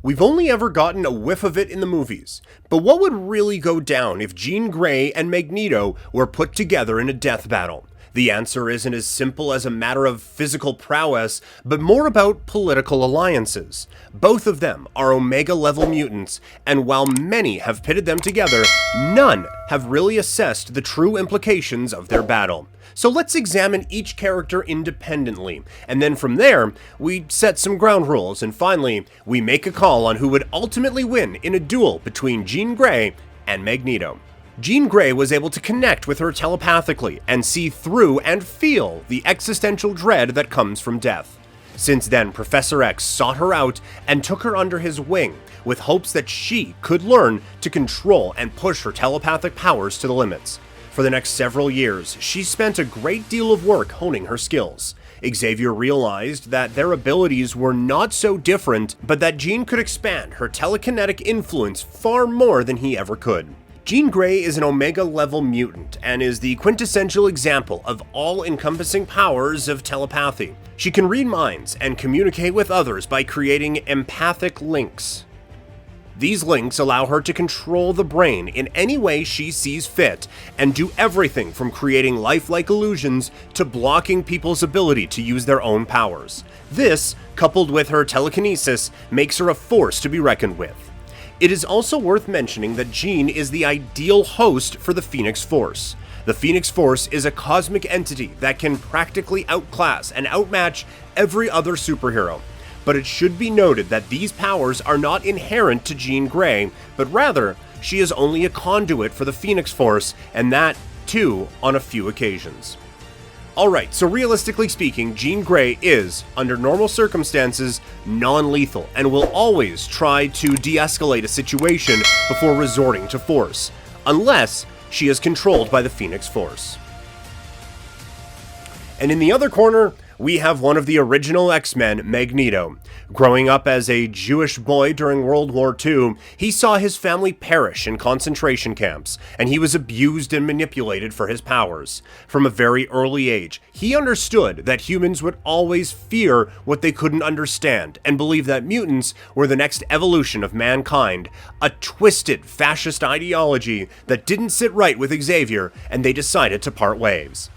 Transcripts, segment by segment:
We've only ever gotten a whiff of it in the movies, but what would really go down if Jean Grey and Magneto were put together in a death battle? The answer isn't as simple as a matter of physical prowess, but more about political alliances. Both of them are Omega-level mutants, and while many have pitted them together, none have really assessed the true implications of their battle. So let's examine each character independently, and then from there, we set some ground rules, and finally, we make a call on who would ultimately win in a duel between Jean Grey and Magneto. Jean Grey was able to connect with her telepathically and see through and feel the existential dread that comes from death. Since then, Professor X sought her out and took her under his wing, with hopes that she could learn to control and push her telepathic powers to the limits. For the next several years, she spent a great deal of work honing her skills. Xavier realized that their abilities were not so different, but that Jean could expand her telekinetic influence far more than he ever could. Jean Grey is an Omega-level mutant and is the quintessential example of all-encompassing powers of telepathy. She can read minds and communicate with others by creating empathic links. These links allow her to control the brain in any way she sees fit and do everything from creating lifelike illusions to blocking people's ability to use their own powers. This, coupled with her telekinesis, makes her a force to be reckoned with. It is also worth mentioning that Jean is the ideal host for the Phoenix Force. The Phoenix Force is a cosmic entity that can practically outclass and outmatch every other superhero. But it should be noted that these powers are not inherent to Jean Grey, but rather, she is only a conduit for the Phoenix Force, and that, too, on a few occasions. Alright, so realistically speaking, Jean Grey is, under normal circumstances, non-lethal and will always try to de-escalate a situation before resorting to force, unless she is controlled by the Phoenix Force. And in the other corner, we have one of the original X-Men, Magneto. Growing up as a Jewish boy during World War II, he saw his family perish in concentration camps, and he was abused and manipulated for his powers. From a very early age, he understood that humans would always fear what they couldn't understand, and believed that mutants were the next evolution of mankind, a twisted fascist ideology that didn't sit right with Xavier, and they decided to part ways.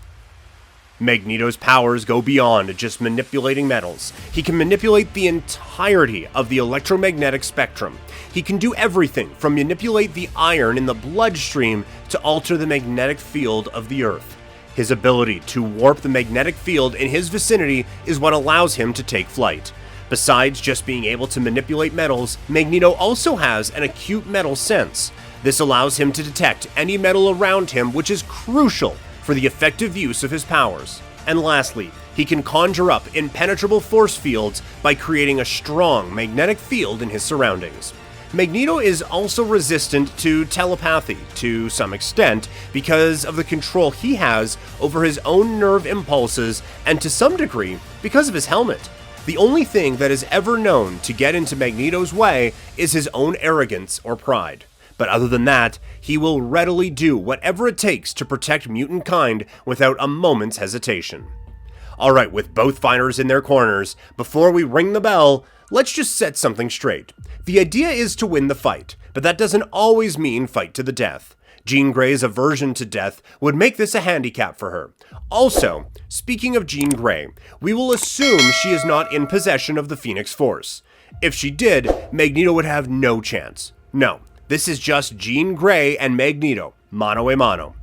Magneto's powers go beyond just manipulating metals. He can manipulate the entirety of the electromagnetic spectrum. He can do everything from manipulate the iron in the bloodstream to alter the magnetic field of the Earth. His ability to warp the magnetic field in his vicinity is what allows him to take flight. Besides just being able to manipulate metals, Magneto also has an acute metal sense. This allows him to detect any metal around him, which is crucial for the effective use of his powers. And lastly, he can conjure up impenetrable force fields by creating a strong magnetic field in his surroundings. Magneto is also resistant to telepathy to some extent because of the control he has over his own nerve impulses and to some degree because of his helmet. The only thing that is ever known to get into Magneto's way is his own arrogance or pride. But other than that, he will readily do whatever it takes to protect mutant kind without a moment's hesitation. Alright, with both fighters in their corners, before we ring the bell, let's just set something straight. The idea is to win the fight, but that doesn't always mean fight to the death. Jean Grey's aversion to death would make this a handicap for her. Also, speaking of Jean Grey, we will assume she is not in possession of the Phoenix Force. If she did, Magneto would have no chance. No. This is just Jean Grey and Magneto, mano a mano.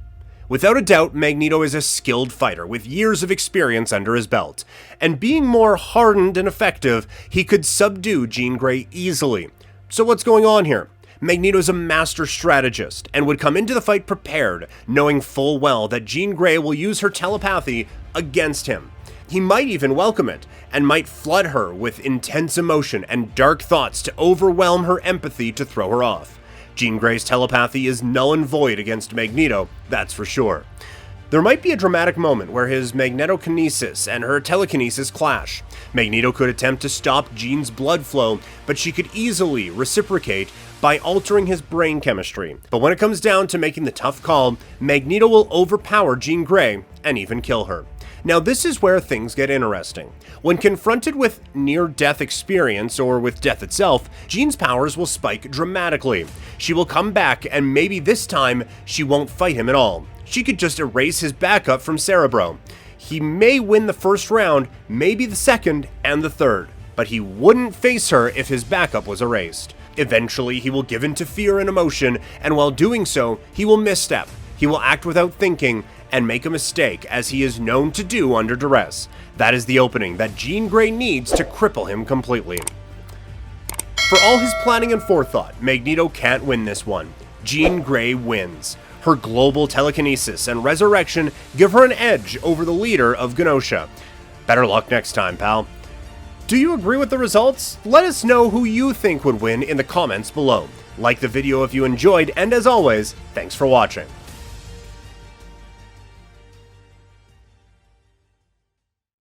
Without a doubt, Magneto is a skilled fighter with years of experience under his belt, and being more hardened and effective, he could subdue Jean Grey easily. So what's going on here? Magneto's a master strategist and would come into the fight prepared, knowing full well that Jean Grey will use her telepathy against him. He might even welcome it, and might flood her with intense emotion and dark thoughts to overwhelm her empathy to throw her off. Jean Grey's telepathy is null and void against Magneto, that's for sure. There might be a dramatic moment where his magnetokinesis and her telekinesis clash. Magneto could attempt to stop Jean's blood flow, but she could easily reciprocate by altering his brain chemistry. But when it comes down to making the tough call, Magneto will overpower Jean Grey and even kill her. Now this is where things get interesting. When confronted with near-death experience or with death itself, Jean's powers will spike dramatically. She will come back, and maybe this time she won't fight him at all. She could just erase his backup from Cerebro. He may win the first round, maybe the second and the third, but he wouldn't face her if his backup was erased. Eventually, he will give in to fear and emotion, and while doing so, he will misstep. He will act without thinking and make a mistake, as he is known to do under duress. That is the opening that Jean Grey needs to cripple him completely. For all his planning and forethought, Magneto can't win this one. Jean Grey wins. Her global telekinesis and resurrection give her an edge over the leader of Genosha. Better luck next time, pal. Do you agree with the results? Let us know who you think would win in the comments below. Like the video if you enjoyed, and as always, thanks for watching.